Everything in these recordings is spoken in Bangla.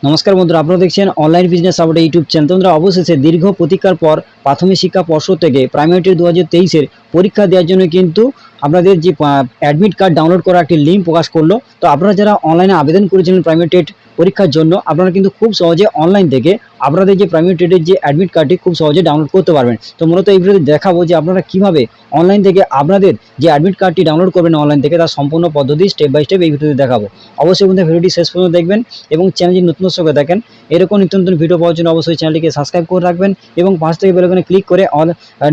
নমস্কার বন্ধুরা, আপনারা দেখছেন online business update YouTube channel. তোমরা অবশেষে দীর্ঘ প্রতীক্ষার পর প্রাথমিক শিক্ষা পর্ষদ থেকে প্রাইমারি 2023-এর পরীক্ষা দেওয়ার জন্য কিন্তু আপনাদের যে অ্যাডমিট কার্ড ডাউনলোড করা একটি লিঙ্ক প্রকাশ করলো। তো আপনারা যারা অনলাইনে আবেদন করেছিলেন প্রাইমারি টেট পরীক্ষার জন্য, আপনারা কিন্তু খুব সহজে অনলাইন থেকে আপনাদের যে প্রাইমারি টেটের যে অ্যাডমিট কার্ডটি খুব সহজে ডাউনলোড করতে পারবেন। তো মূলত এই ভিডিওতে দেখাবো যে আপনারা কিভাবে অনলাইন থেকে আপনাদের যে অ্যাডমিট কার্ডটি ডাউনলোড করবেন অনলাইন থেকে, তার সম্পূর্ণ পদ্ধতি স্টেপ বাই স্টেপ এই ভিডিওতে দেখাবো। অবশ্যই বন্ধুরা ভিডিওটি শেষ পর্যন্ত দেখবেন এবং চ্যানেল যদি নতুন দর্শক হয়ে থাকেন, এরকম নিত্য নতুন ভিডিও পাওয়ার জন্য অবশ্যই চ্যানেলটিকে সাবস্ক্রাইব করে রাখবেন এবং পাশ থেকে বেল আইকনে ক্লিক করে অল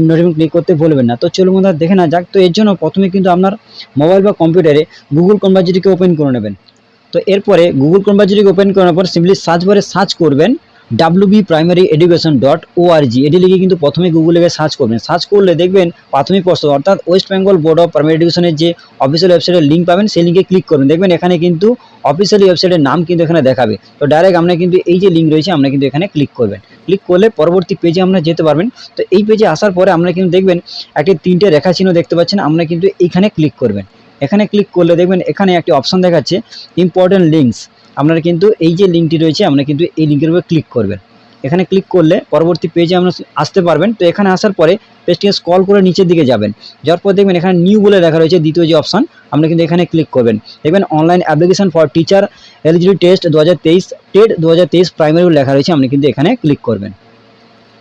নোটিফিকেশন ক্লিক করতে ভুলবেন না। তো চলুন বন্ধুরা দেখে না যাক। তো এর জন্য প্রথমে কিন্তু আপনার মোবাইল বা কম্পিউটারে গুগল ক্রোম ব্রাউজারটিকে ওপেন করে নেবেন। তো এরপরে গুগল ক্রোম ব্রাউজারটিকে ওপেন করার পর সিম্পলি সার্চ বারে সার্চ করবেন wbprimaryeducation.org। এটি লিখে কিন্তু প্রথমে গুগলে গিয়ে সার্চ করবেন। সার্চ করলে দেখবেন প্রাথমিক পর্ষদ অর্থাৎ West Bengal board of primary এডুকেশনের যে অফিসিয়াল ওয়েবসাইটের লিঙ্ক পাবেন, সেই লিঙ্কে ক্লিক করবেন। দেখবেন এখানে কিন্তু অফিসিয়ালি ওয়েবসাইটের নাম কিন্তু এখানে দেখাবে। তো ডাইরেক্ট আমরা কিন্তু এই যে লিঙ্ক রয়েছে আমরা কিন্তু এখানে ক্লিক করবেন। ক্লিক করলে পরবর্তী পেজে আমরা যেতে পারবেন। তো এই পেজে আসার পরে আমরা কিন্তু দেখবেন একটি 3টে রেখা চিহ্ন দেখতে পাচ্ছেন, আমরা কিন্তু এইখানে ক্লিক করবেন। এখানে ক্লিক করলে দেখবেন এখানে একটি অপশন দেখাচ্ছে ইম্পর্টেন্ট লিঙ্কস। আপনারা কিন্তু এই যে লিঙ্কটি রয়েছে আমরা কিন্তু এই লিঙ্কের উপরে ক্লিক করবেন। এখানে ক্লিক করলে পরবর্তী পেজে আমরা আসতে পারবেন। তো এখানে আসার পরে পেজটিকে স্ক্রল করে নিচের দিকে যাবেন। যাওয়ার পর দেখবেন এখানে নিউ বলে লেখা রয়েছে, দ্বিতীয় যে অপশন, আমরা কিন্তু এখানে ক্লিক করবেন। দেখবেন online application for teacher eligibility test 2023 TET 2023 primary লেখা রয়েছে, আপনি কিন্তু এখানে ক্লিক করবেন।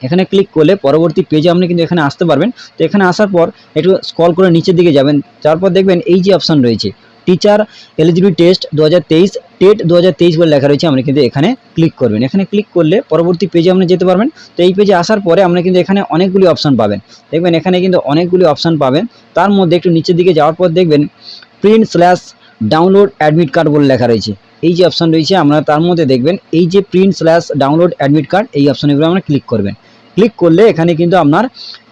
এখানে ক্লিক করলে পরবর্তী পেজে আপনি কিন্তু এখানে আসতে পারবেন। তো এখানে আসার পর একটু স্ক্রল করে নিচের দিকে যাবেন। তারপর দেখবেন এই যে অপশন রয়েছে টিচার এলিজিবিলিটি টেস্ট 2023 টেট 2023 বলে লেখা রয়েছে, আপনি কিন্তু এখানে ক্লিক করবেন। এখানে ক্লিক করলে পরবর্তী পেজে আপনি যেতে পারবেন। তো এই পেজে আসার পরে আপনি কিন্তু এখানে অনেকগুলি অপশন পাবেন। দেখবেন এখানে কিন্তু অনেকগুলি অপশন পাবেন। তার মধ্যে একটু নিচের দিকে যাওয়ার পর দেখবেন প্রিন্ট/ডাউনলোড অ্যাডমিট কার্ড বলে লেখা রয়েছে। এই যে অপশন রয়েছে আমরা তার মধ্যে দেখবেন এই যে প্রিন্ট/ডাউনলোড অ্যাডমিট কার্ড, এই অপশনের আমরা ক্লিক করবেন। ক্লিক করলে এখানে কিন্তু আপনার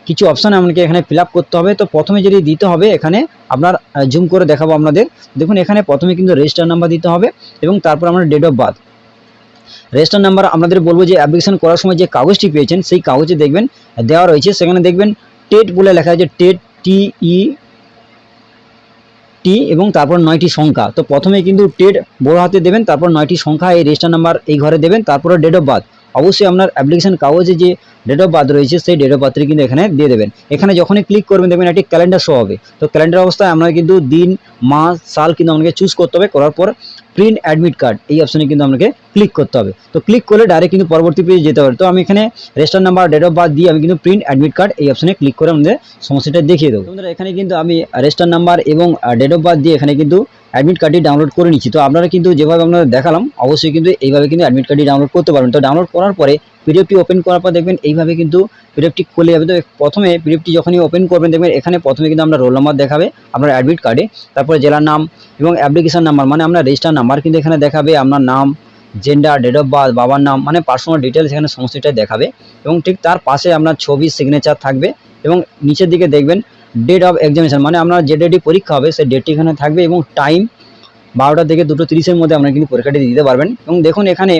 কিছু অপশান আপনাকে এখানে ফিল আপ করতে হবে। তো প্রথমে যেটি দিতে হবে এখানে আপনার জুম করে দেখাবো আপনাদের। দেখুন এখানে প্রথমে কিন্তু রেজিস্টার নাম্বার দিতে হবে এবং তারপর আমরা date of birth. Register number আপনাদের বলবো যে অ্যাপ্লিকেশন করার সময় যে কাগজটি পেয়েছেন সেই কাগজে দেখবেন দেওয়া রয়েছে, সেখানে দেখবেন টেট বলে লেখা আছে, টেট টি এবং তারপর 9টি সংখ্যা। তো প্রথমে কিন্তু টেট বড় হাতে দেবেন, তারপর 9টি সংখ্যা এই রেজিস্টার নাম্বার এই ঘরে দেবেন, তারপরে ডেট অফ বার্থ। অবশ্যই আপনার অ্যাপ্লিকেশন কাগজে যে ডেট অফ বার্থ রয়েছে সেই ডেট অফ বার্থটি কিন্তু এখানে দিয়ে দেবেন। এখানে যখনই ক্লিক করবেন দেখবেন একটি ক্যালেন্ডার শো হবে। তো ক্যালেন্ডার অবস্থায় আমরা কিন্তু দিন মাস সাল কিন্তু আপনাকে চুজ করতে হবে। করার পর প্রিন্ট অ্যাডমিট কার্ড এই অপশনে কিন্তু আপনাকে ক্লিক করতে হবে। তো ক্লিক করলে ডাইরেক্ট কিন্তু পরবর্তী পেজে যেতে পারে। তো আমি এখানে register number date of birth দিয়ে আমি কিন্তু প্রিন্ট অ্যাডমিট কার্ড এই অপশনে ক্লিক করে আমাদের সমস্যাটা দেখিয়ে দেবো। তোমাদের এখানে কিন্তু আমি রেজিস্টার নাম্বার এবং ডেট অফ বার্থ দিয়ে এখানে কিন্তু অ্যাডমিট কার্ডটি ডাউনলোড করে নিচ্ছি। তো আপনারা কিন্তু যেভাবে আপনাদের দেখালাম অবশ্যই কিন্তু এইভাবে কিন্তু অ্যাডমিট কার্ডটি ডাউনলোড করতে পারবেন। তো ডাউনলোড করার পরে পিডিএফটি ওপেন করার পর দেখবেন এইভাবে কিন্তু পিডিএফটি খুলে যাবে। তো প্রথমে পিডিএফটি যখনই ওপেন করবেন দেখবেন এখানে প্রথমে কিন্তু আমরা রোল নাম্বার দেখাবে আপনার অ্যাডমিট কার্ডে, তারপরে জেলার নাম এবং অ্যাপ্লিকেশন নাম্বার মানে আপনার রেজিস্টার নাম্বার কিন্তু এখানে দেখাবে, আপনার নাম, জেন্ডার, ডেট অফ বার্থ, বাবার নাম মানে পার্সোনাল ডিটেলস এখানে সমস্তটাই দেখাবে এবং ঠিক তার পাশে আপনার ছবি সিগনেচার থাকবে এবং নিচের দিকে দেখবেন ডেট অফ এক্সামিনেশন মানে আপনার যে ডেটে পরীক্ষা হবে সেই ডেটটি এখানে থাকবে এবং টাইম 12টা থেকে 2:30-এর মধ্যে আপনারা কিন্তু পরীক্ষাটি দিতে পারবেন। এবং দেখুন এখানে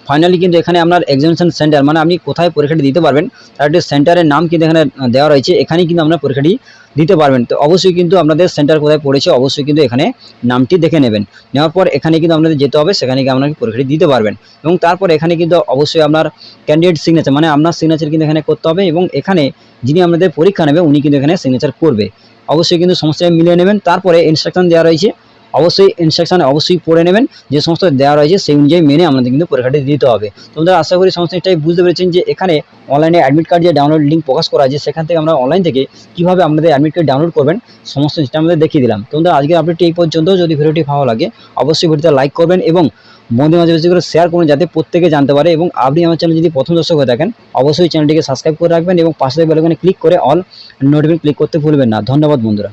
ফাইনালি কিন্তু এখানে আপনার এক্সামিনেশন সেন্টার মানে আপনি কোথায় পরীক্ষাটি দিতে পারবেন তার একটি সেন্টারের নাম কিন্তু এখানে দেওয়া রয়েছে, এখানেই কিন্তু আপনার পরীক্ষাটি দিতে পারবেন। তো অবশ্যই কিন্তু আপনাদের সেন্টার কোথায় পড়েছে অবশ্যই কিন্তু এখানে নামটি দেখে নেবেন। নেওয়ার পর এখানে কিন্তু আপনাদের যেতে হবে, সেখানে গিয়ে আপনাকে পরীক্ষাটি দিতে পারবেন। এবং তারপর এখানে কিন্তু অবশ্যই আপনার ক্যান্ডিডেট সিগনেচার মানে আপনার সিগনেচার কিন্তু এখানে করতে হবে এবং এখানে যিনি আপনাদের পরীক্ষা নেবে উনি কিন্তু এখানে সিগনেচার করবে। অবশ্যই কিন্তু সমস্যাটা মিলিয়ে নেবেন। তারপরে ইনস্ট্রাকশন দেওয়া রয়েছে, অবশ্যই ইনস্ট্রাকশন অবশ্যই পড়ে নেবেন, যে সমস্ত দেওয়া রয়েছে সেই অনুযায়ী মেনে আমাদের কিন্তু পরীক্ষাটি দিতে হবে। তোমরা আশা করি সমস্ত এটাই বুঝতে পেরেছেন যে এখানে অনলাইনে অ্যাডমিট কার্ড যে ডাউনলোড লিঙ্ক প্রকাশ করা আছে সেখান থেকে আমরা অনলাইন থেকে কীভাবে আপনাদের অ্যাডমিট কার্ড ডাউনলোড করবেন সমস্ত সেটা আমাদের দেখিয়ে দিলাম। তোমরা আজকের আপডেটটি এই পর্যন্ত। যদি ভিডিওটি ভালো লাগে অবশ্যই ভিডিওতে লাইক করবেন এবং বন্ধুদের মাঝে বেশি করে শেয়ার করুন যাতে প্রত্যেকে জানতে পারে। এবং আপনি আমার চ্যানেল যদি প্রথম দর্শক হয়ে থাকেন অবশ্যই চ্যানেলটিকে সাবস্ক্রাইব করে রাখবেন এবং পাশে বেল আইকনে ক্লিক করে অল নোটিফিকেশন ক্লিক করতে ভুলবেন না। ধন্যবাদ বন্ধুরা।